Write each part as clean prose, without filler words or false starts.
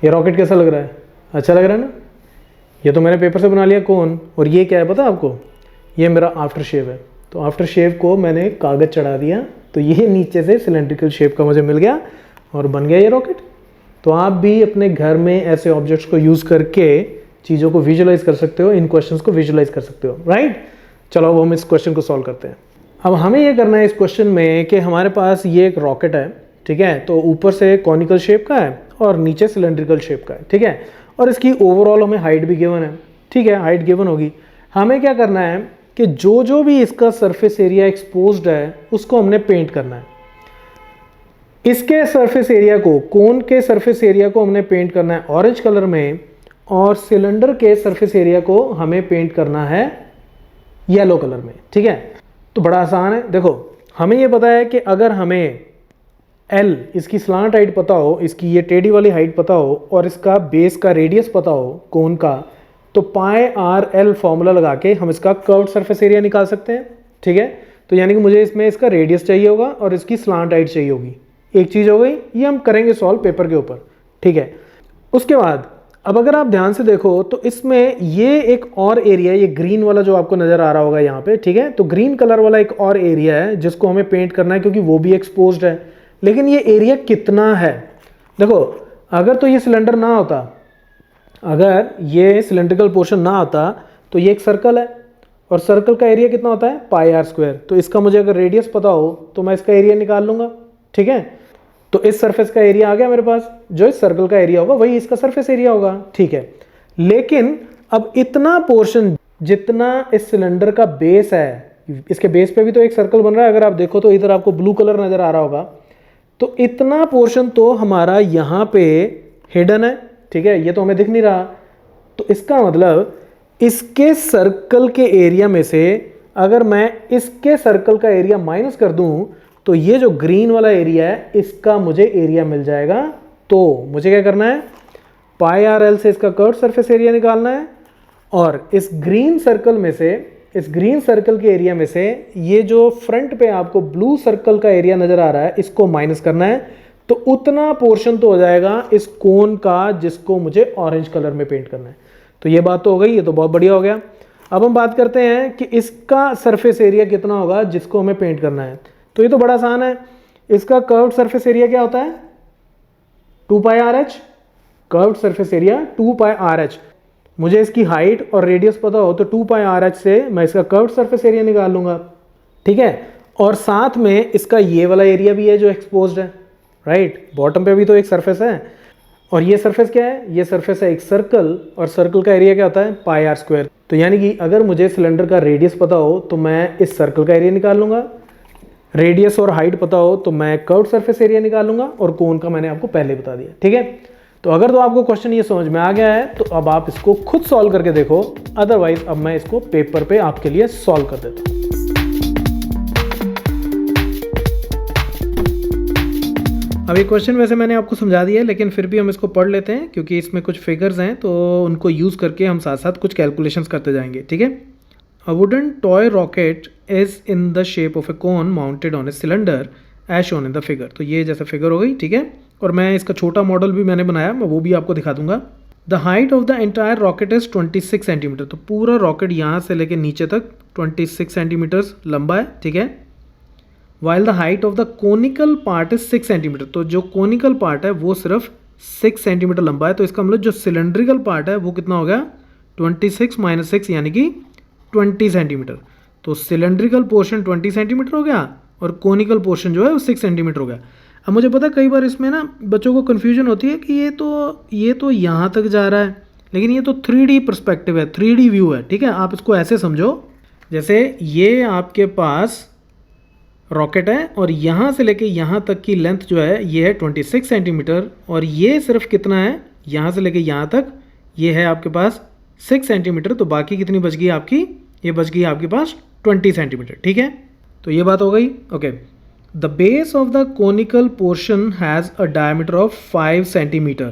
ये रॉकेट कैसा लग रहा है? अच्छा लग रहा है ना? ये तो मैंने पेपर से बना लिया कोन, और ये क्या है पता है आपको? ये मेरा आफ्टर शेव है। तो आफ्टर शेव को मैंने कागज़ चढ़ा दिया, तो ये नीचे से सिलेंड्रिकल शेप का मुझे मिल गया और बन गया ये रॉकेट। तो आप भी अपने घर में ऐसे ऑब्जेक्ट्स को यूज़ करके चीज़ों को विजुलाइज कर सकते हो, इन क्वेश्चंस को विजुलाइज कर सकते हो, राइट? चलो अब हम इस क्वेश्चन को सॉल्व करते हैं। अब हमें ये करना है इस क्वेश्चन में कि हमारे पास ये एक रॉकेट है, ठीक है? तो ऊपर से कॉनिकल शेप का है और नीचे सिलेंड्रिकल शेप का है, ठीक है? और इसकी ओवरऑल हमें हाइट भी गिवन है, ठीक है? हाइट गिवन होगी। हमें क्या करना है कि जो भी इसका सरफेस एरिया एक्सपोज्ड है उसको हमने पेंट करना है। इसके सरफेस एरिया को, कोन के सरफेस एरिया को हमने पेंट करना है ऑरेंज कलर में, और सिलेंडर के सरफेस एरिया को हमें पेंट करना है येलो कलर में, ठीक है? तो बड़ा आसान है। देखो हमें ये पता है कि अगर हमें L इसकी स्लांट हाइट पता हो, इसकी ये टेढ़ी वाली हाइट पता हो, और इसका बेस का रेडियस पता हो कोन का, तो पाई आर एल फॉर्मूला लगा के हम इसका कर्व्ड सरफेस एरिया निकाल सकते हैं, ठीक है? तो यानी कि मुझे इसमें इसका रेडियस चाहिए होगा और इसकी स्लांट हाइट चाहिए होगी। एक चीज़ हो गई, ये हम करेंगे सॉल्व पेपर के ऊपर, ठीक है? उसके बाद अब अगर आप ध्यान से देखो तो इसमें ये एक और एरिया, ये ग्रीन वाला जो आपको नज़र आ रहा होगा यहाँ पे, ठीक है? तो ग्रीन कलर वाला एक और एरिया है जिसको हमें पेंट करना है क्योंकि वो भी एक्सपोज्ड है। लेकिन ये एरिया कितना है? देखो अगर तो ये सिलेंडर ना होता, अगर ये सिलेंड्रिकल पोर्शन ना होता तो ये एक सर्कल है, और सर्कल का एरिया कितना होता है? पाई आर स्क्वायर। तो इसका मुझे अगर रेडियस पता हो तो मैं इसका एरिया निकाल लूँगा, ठीक है? तो इस सरफेस का एरिया आ गया मेरे पास, जो इस सर्कल का एरिया होगा वही इसका सरफेस एरिया होगा, ठीक है? लेकिन अब इतना पोर्शन जितना इस सिलेंडर का बेस है, इसके बेस पे भी तो एक सर्कल बन रहा है, अगर आप देखो तो इधर आपको ब्लू कलर नज़र आ रहा होगा, तो इतना पोर्शन तो हमारा यहाँ पे हिडन है, ठीक है? ये तो हमें दिख नहीं रहा। तो इसका मतलब इसके सर्कल के एरिया में से अगर मैं इसके सर्कल का एरिया माइनस कर दूं तो ये जो ग्रीन वाला एरिया है इसका मुझे एरिया मिल जाएगा। तो मुझे क्या करना है? पाई आर एल से इसका कर्व्ड सरफेस एरिया निकालना है, और इस ग्रीन सर्कल में से, इस ग्रीन सर्कल के एरिया में से ये जो फ्रंट पे आपको ब्लू सर्कल का एरिया नजर आ रहा है इसको माइनस करना है। तो उतना पोर्शन तो हो जाएगा इस कोन का जिसको मुझे ऑरेंज कलर में पेंट करना है। तो ये बात तो हो गई, ये तो बहुत बढ़िया हो गया। अब हम बात करते हैं कि इसका सरफेस एरिया कितना होगा जिसको हमें पेंट करना है। तो ये तो बड़ा आसान है, इसका कर्व्ड सरफेस एरिया क्या होता है? 2 pi r h. Curved surface area 2 pi r h. मुझे इसकी हाइट और रेडियस पता हो तो 2 पाई आर एच से मैं इसका कर्व्ड सरफेस एरिया निकाल लूंगा, ठीक है? और साथ में इसका ये वाला एरिया भी है जो एक्सपोज्ड है, राइट? बॉटम पे भी तो एक सरफेस है, और ये सरफेस क्या है? ये सरफेस है एक सर्कल, और सर्कल का एरिया क्या होता है? पाई आर स्क्वायर। तो यानी कि अगर मुझे सिलेंडर का रेडियस पता हो तो मैं इस सर्कल का एरिया निकाल लूंगा, रेडियस और हाइट पता हो तो मैं कर्व्ड सरफेस एरिया निकाल लूंगा, और कोन का मैंने आपको पहले बता दिया, ठीक है? तो अगर तो आपको क्वेश्चन ये समझ में आ गया है तो अब आप इसको खुद सॉल्व करके देखो, अदरवाइज अब मैं इसको पेपर पे आपके लिए सॉल्व कर देता हूं। अब ये क्वेश्चन वैसे मैंने आपको समझा दिया है, लेकिन फिर भी हम इसको पढ़ लेते हैं क्योंकि इसमें कुछ फिगर्स हैं तो उनको यूज़ करके हम साथ साथ कुछ कैलकुलेशंस करते जाएंगे, ठीक है? A wooden toy rocket is in the shape of a cone mounted on a cylinder as shown in the figure। तो ये जैसा फिगर हो गई, ठीक है? और मैं इसका छोटा मॉडल भी मैंने बनाया, मैं वो भी आपको दिखा दूंगा। The height of the entire rocket is 26 centimetre. तो पूरा रॉकेट यहाँ से लेकर नीचे तक 26 सेंटीमीटर्स लंबा है, ठीक है? While the height of the conical part is 6 centimetre. तो जो कोनिकल पार्ट है वो सिर्फ 6 सेंटीमीटर लंबा है। तो इसका मतलब जो सिलेंड्रिकल पार्ट है वो कितना हो गया? 26 माइनस 6 यानी कि 20 सेंटीमीटर। तो सिलेंड्रिकल पोर्शन 20 सेंटीमीटर हो गया और कोनिकल पोर्शन जो है वो 6 सेंटीमीटर हो गया। अब मुझे पता है कई बार इसमें ना बच्चों को कन्फ्यूजन होती है कि ये तो यहाँ तक जा रहा है, लेकिन ये तो 3D पर्सपेक्टिव है, 3D व्यू है, ठीक है? आप इसको ऐसे समझो जैसे ये आपके पास रॉकेट है और यहाँ से लेके यहाँ तक की लेंथ जो है ये है 26 सेंटीमीटर, और ये सिर्फ कितना है? यहाँ से लेके यहाँ तक ये है आपके पास 6 सेंटीमीटर। तो बाकी कितनी बच गई आपकी? ये बच गई आपके पास 20 सेंटीमीटर, ठीक है? तो ये बात हो गई, okay. The base of the conical portion has a diameter of 5 centimetre.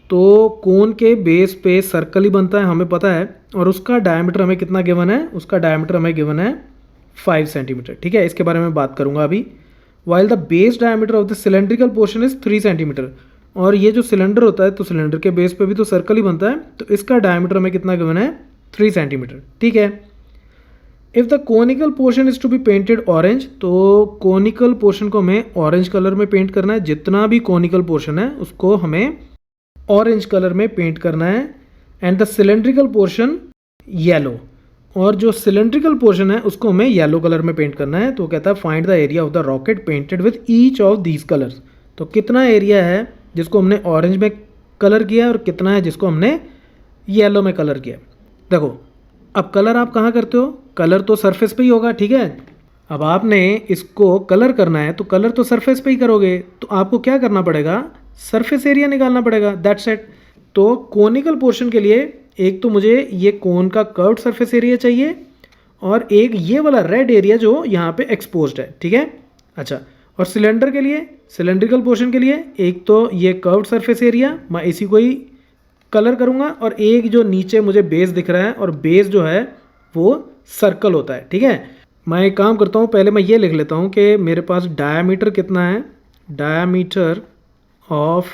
तो कोन के बेस पे सर्कल ही बनता है, हमें पता है, और उसका डायमीटर हमें कितना गिवन है? उसका डायमीटर हमें गिवन है 5 सेंटीमीटर, ठीक है? इसके बारे में बात करूंगा अभी। While the base diameter of the cylindrical portion is 3 centimetre. और ये जो सिलेंडर होता है तो सिलेंडर के बेस पे भी तो सर्कल ही बनता है, तो इसका डायमीटर हमें कितना गिवन है 3 सेंटीमीटर। ठीक है, if the conical portion is to be painted orange, तो कोनिकल पोर्शन को हमें ऑरेंज कलर में पेंट करना है, जितना भी कोनिकल पोर्शन है उसको हमें ऑरेंज कलर में पेंट करना है। And the cylindrical portion yellow, और जो सिलेंड्रिकल पोर्शन है उसको हमें येलो कलर में पेंट करना है। तो कहता है find the area of the rocket painted with each of these colours. तो कितना एरिया है जिसको हमने ऑरेंज में कलर किया और कितना है जिसको हमने येलो में कलर किया। देखो अब कलर आप कहाँ करते हो, कलर तो सरफेस पे ही होगा। ठीक है, अब आपने इसको कलर करना है तो कलर तो सरफेस पे ही करोगे, तो आपको क्या करना पड़ेगा, सरफेस एरिया निकालना पड़ेगा। That's it. तो कोनिकल पोर्शन के लिए एक तो मुझे ये कोन का कर्व्ड सरफेस एरिया चाहिए और एक ये वाला रेड एरिया जो यहाँ पे एक्सपोज्ड है। ठीक है, अच्छा, और सिलेंडर के लिए, सिलेंड्रिकल पोर्शन के लिए एक तो ये कर्व्ड सरफेस एरिया, मैं इसी को ही कलर करूँगा, और एक जो नीचे मुझे बेस दिख रहा है और बेस जो है वो सर्कल होता है। ठीक है, मैं एक काम करता हूँ, पहले मैं ये लिख लेता हूँ कि मेरे पास डायामीटर कितना है, diameter of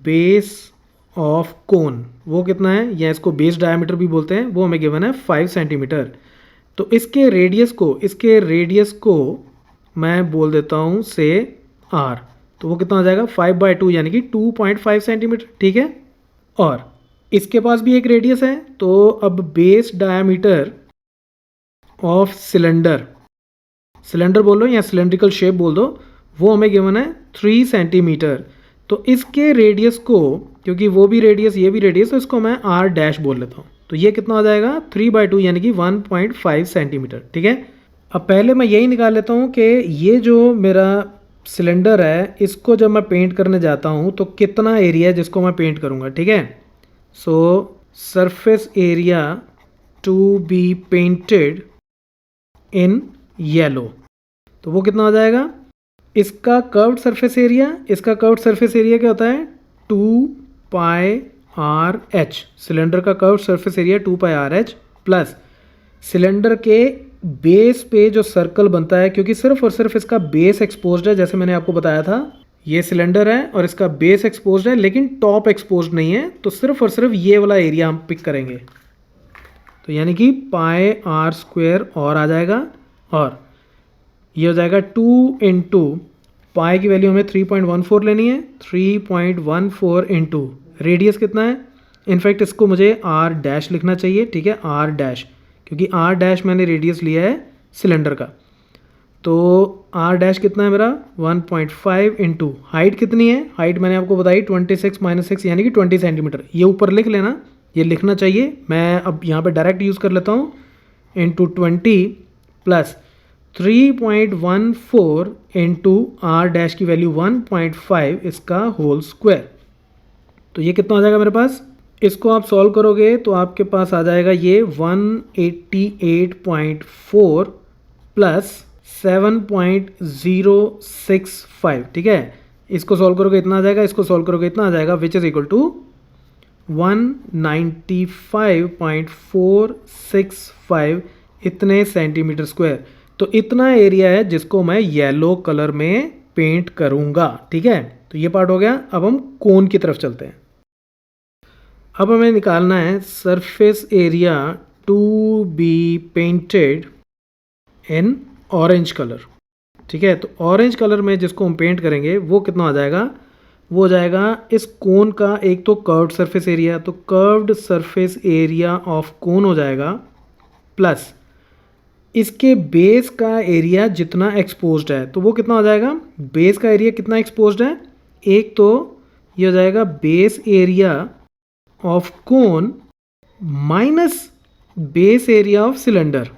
base of cone वो कितना है, या इसको बेस डायमीटर भी बोलते हैं, वो हमें गिवन है 5 सेंटीमीटर। तो इसके रेडियस को मैं बोल देता हूँ से r, तो वो कितना हो जाएगा 5/2 यानी कि 2.5 सेंटीमीटर। ठीक है, और इसके पास भी एक रेडियस है, तो अब base diameter of cylinder, cylinder बोल लो या सिलेंड्रिकल शेप बोल दो, वो हमें गिवन है 3 सेंटीमीटर। तो इसके रेडियस को, क्योंकि वो भी रेडियस ये भी रेडियस, तो इसको मैं r डैश बोल लेता हूँ। तो ये कितना हो जाएगा 3/2 यानी कि 1.5 सेंटीमीटर। ठीक है, अब पहले मैं यही निकाल लेता हूँ कि ये जो मेरा सिलेंडर है इसको जब मैं पेंट करने जाता हूँ तो कितना एरिया है जिसको मैं पेंट करूँगा। ठीक है, so surface area to be painted in yellow, तो वो कितना हो जाएगा, इसका कर्व्ड सरफेस एरिया, इसका कर्व्ड सरफेस एरिया क्या होता है 2πr/h, सिलेंडर का curved surface area 2πr/h plus cylinder के बेस पे जो सर्कल बनता है, क्योंकि सिर्फ और सिर्फ इसका बेस एक्सपोज्ड है, जैसे मैंने आपको बताया था ये सिलेंडर है और इसका बेस एक्सपोज्ड है लेकिन टॉप एक्सपोज्ड नहीं है, तो सिर्फ और सिर्फ ये वाला एरिया हम पिक करेंगे। तो यानी कि πr² और आ जाएगा, और ये हो जाएगा 2 इंटू पाई की वैल्यू हमें 3.14 लेनी है, 3.14 इंटू रेडियस कितना है, इनफैक्ट इसको मुझे r डैश लिखना चाहिए। ठीक है, r डैश, क्योंकि r डैश मैंने रेडियस लिया है सिलेंडर का, तो r डैश कितना है मेरा 1.5 इंटू हाइट कितनी है, हाइट मैंने आपको बताई 26 - 6 यानी कि 20 सेंटीमीटर। ये ऊपर लिख लेना, ये लिखना चाहिए, मैं अब यहाँ पे डायरेक्ट यूज़ कर लेता हूँ, into 20 plus 3.14 into r dash की वैल्यू 1.5 इसका होल स्क्वायर। तो ये कितना आ जाएगा मेरे पास, इसको आप सॉल्व करोगे तो आपके पास आ जाएगा ये 188.4 प्लस 7.065। ठीक है, इसको सॉल्व करोगे इतना आ जाएगा, इसको सॉल्व करोगे इतना आ जाएगा, विच इज़ इक्वल टू 195.465 इतने सेंटीमीटर स्क्वायर। तो इतना एरिया है जिसको मैं येलो कलर में पेंट करूँगा। ठीक है, तो ये पार्ट हो गया। अब हम कोन की तरफ चलते हैं। अब हमें निकालना है surface area to be painted in orange colour. ठीक है, तो ऑरेंज कलर में जिसको हम पेंट करेंगे वो कितना आ जाएगा, वो हो जाएगा इस कोन का एक तो कर्व्ड सरफेस एरिया, तो curved surface area of cone हो जाएगा प्लस इसके बेस का एरिया जितना एक्सपोज्ड है, तो वो कितना हो जाएगा, बेस का एरिया कितना एक्सपोज्ड है, एक तो ये हो जाएगा base area of cone minus base area of cylinder.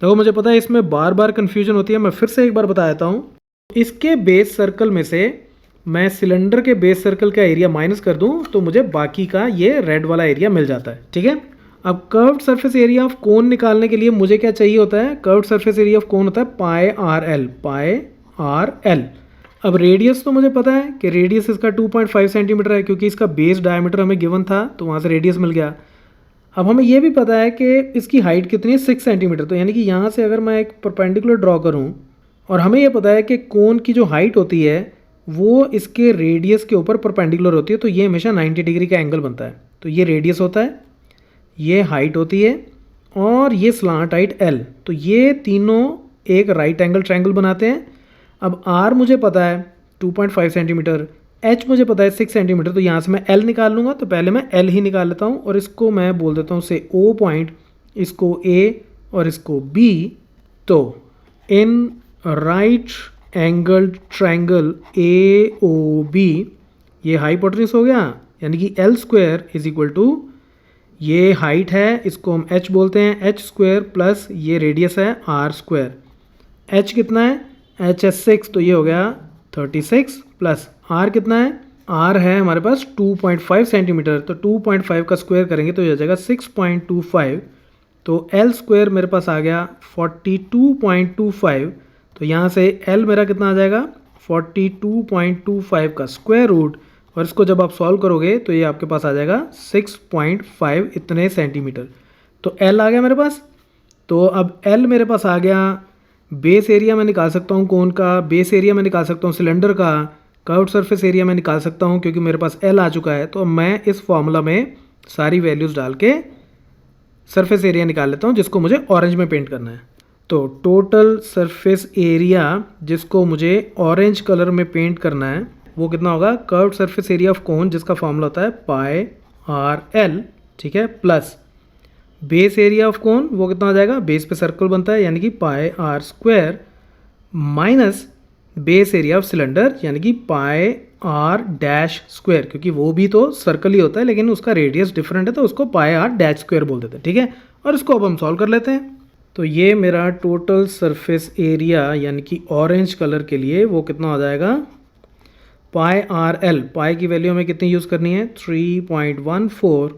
तो मुझे पता है इसमें बार बार कन्फ्यूजन होती है, मैं फिर से एक बार बता देता हूँ। इसके बेस सर्कल में से मैं सिलेंडर के बेस सर्कल का एरिया माइनस कर दूं तो मुझे बाकी का ये रेड वाला एरिया मिल जाता है। ठीक है, अब curved surface area of cone निकालने के लिए मुझे क्या चाहिए होता है, curved surface area of cone होता है पाई आर एल। अब रेडियस तो मुझे पता है कि रेडियस इसका 2.5 सेंटीमीटर है, क्योंकि इसका बेस डायमीटर हमें गिवन था तो वहाँ से रेडियस मिल गया। अब हमें ये भी पता है कि इसकी हाइट कितनी है 6 सेंटीमीटर, तो यानी कि यहाँ से अगर मैं एक परपेंडिकुलर ड्रॉ करूँ और हमें ये पता है कि कोन की जो हाइट होती है वो इसके रेडियस के ऊपर परपेंडिकुलर होती है, तो ये हमेशा 90 डिग्री का एंगल बनता है। तो ये रेडियस होता है, ये हाइट होती है और ये स्लांट हाइट L। तो ये तीनों एक राइट एंगल ट्रायंगल बनाते हैं। अब R मुझे पता है 2.5 सेंटीमीटर, H मुझे पता है 6 सेंटीमीटर, तो यहाँ से मैं L निकाल लूँगा। तो पहले मैं L ही निकाल लेता हूँ और इसको मैं बोल देता हूँ से O पॉइंट, इसको A और इसको B। तो in right angle triangle AOB ये हाइपोटेन्यूस हो गया, यानी कि L square is equal to, ये हाइट है, इसको हम H बोलते हैं, H स्क्वायर प्लस ये रेडियस है R स्क्वायर। H कितना है, H है 6, तो ये हो गया 36 प्लस R कितना है, R है हमारे पास 2.5 सेंटीमीटर, तो 2.5 का स्क्वायर करेंगे तो ये हो जाएगा 6.25। तो L स्क्वायर मेरे पास आ गया 42.25। तो यहाँ से L मेरा कितना आ जाएगा 42.25 का स्क्वायर रूट, और इसको जब आप सॉल्व करोगे तो ये आपके पास आ जाएगा 6.5 इतने सेंटीमीटर। तो L आ गया मेरे पास। तो अब L मेरे पास आ गया, बेस एरिया मैं निकाल सकता हूँ कोन का, बेस एरिया मैं निकाल सकता हूँ सिलेंडर का, कर्व्ड सरफेस एरिया मैं निकाल सकता हूँ क्योंकि मेरे पास L आ चुका है। तो मैं इस फॉर्मूला में सारी वैल्यूज़ डाल के सरफेस एरिया निकाल लेता हूँ जिसको मुझे ऑरेंज में पेंट करना है। तो टोटल सरफेस एरिया जिसको मुझे ऑरेंज कलर में पेंट करना है वो कितना होगा, curved surface area of cone जिसका फॉर्मूला होता है पाई आर एल, ठीक है, plus base area of cone वो कितना हो जाएगा, बेस पे सर्कल बनता है यानी कि pi r square, minus base area of cylinder यानी कि पाई आर डैश स्क्वायर, क्योंकि वो भी तो सर्कल ही होता है लेकिन उसका रेडियस डिफरेंट है तो उसको पाई आर डैश स्क्वायर बोल देते हैं, ठीक है। और इसको अब हम सॉल्व कर लेते हैं। तो ये मेरा टोटल सरफेस एरिया यानी कि ऑरेंज कलर के लिए वो कितना हो जाएगा, पाई आर एल, पाई की वैल्यू हमें कितनी यूज़ करनी है 3.14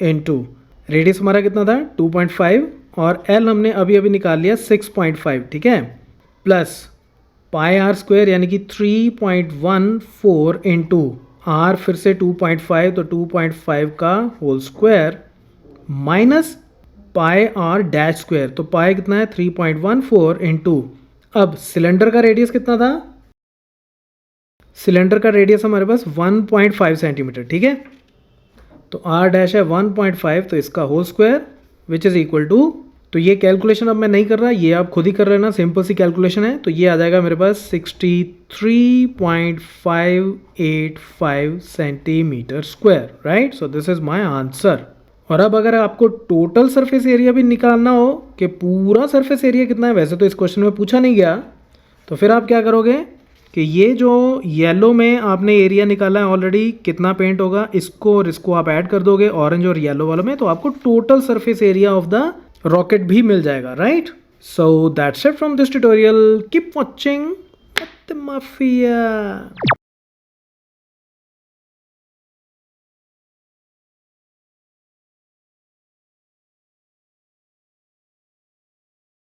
इंटू रेडियस हमारा कितना था 2.5 और एल हमने अभी अभी निकाल लिया 6.5, ठीक है, प्लस पाई आर स्क्वायर यानी कि 3.14 इंटू आर फिर से 2.5 तो 2.5 का whole square minus pi r dash square, तो पाई कितना है 3.14 इंटू, अब सिलेंडर का रेडियस कितना था, सिलेंडर का रेडियस हमारे पास 1.5 सेंटीमीटर, ठीक है। तो आर डैश है 1.5 तो इसका whole square which is equal to, तो ये कैलकुलेशन अब मैं नहीं कर रहा, ये आप खुद ही कर रहे हैं ना, सिंपल सी कैलकुलेशन है। तो ये आ जाएगा मेरे पास 63.585 centimetre square, right. So this is my answer. और अब अगर आपको टोटल सरफेस एरिया भी निकालना हो कि पूरा सरफेस एरिया कितना है, वैसे तो इस क्वेश्चन में पूछा नहीं गया, तो फिर आप क्या करोगे कि ये जो येलो में आपने एरिया निकाला है ऑलरेडी कितना पेंट होगा, इसको और इसको आप ऐड कर दोगे ऑरेंज और येलो वालों में, तो आपको total surface area of the rocket भी मिल जाएगा, right. So that's it from this tutorial, keep watching mafia.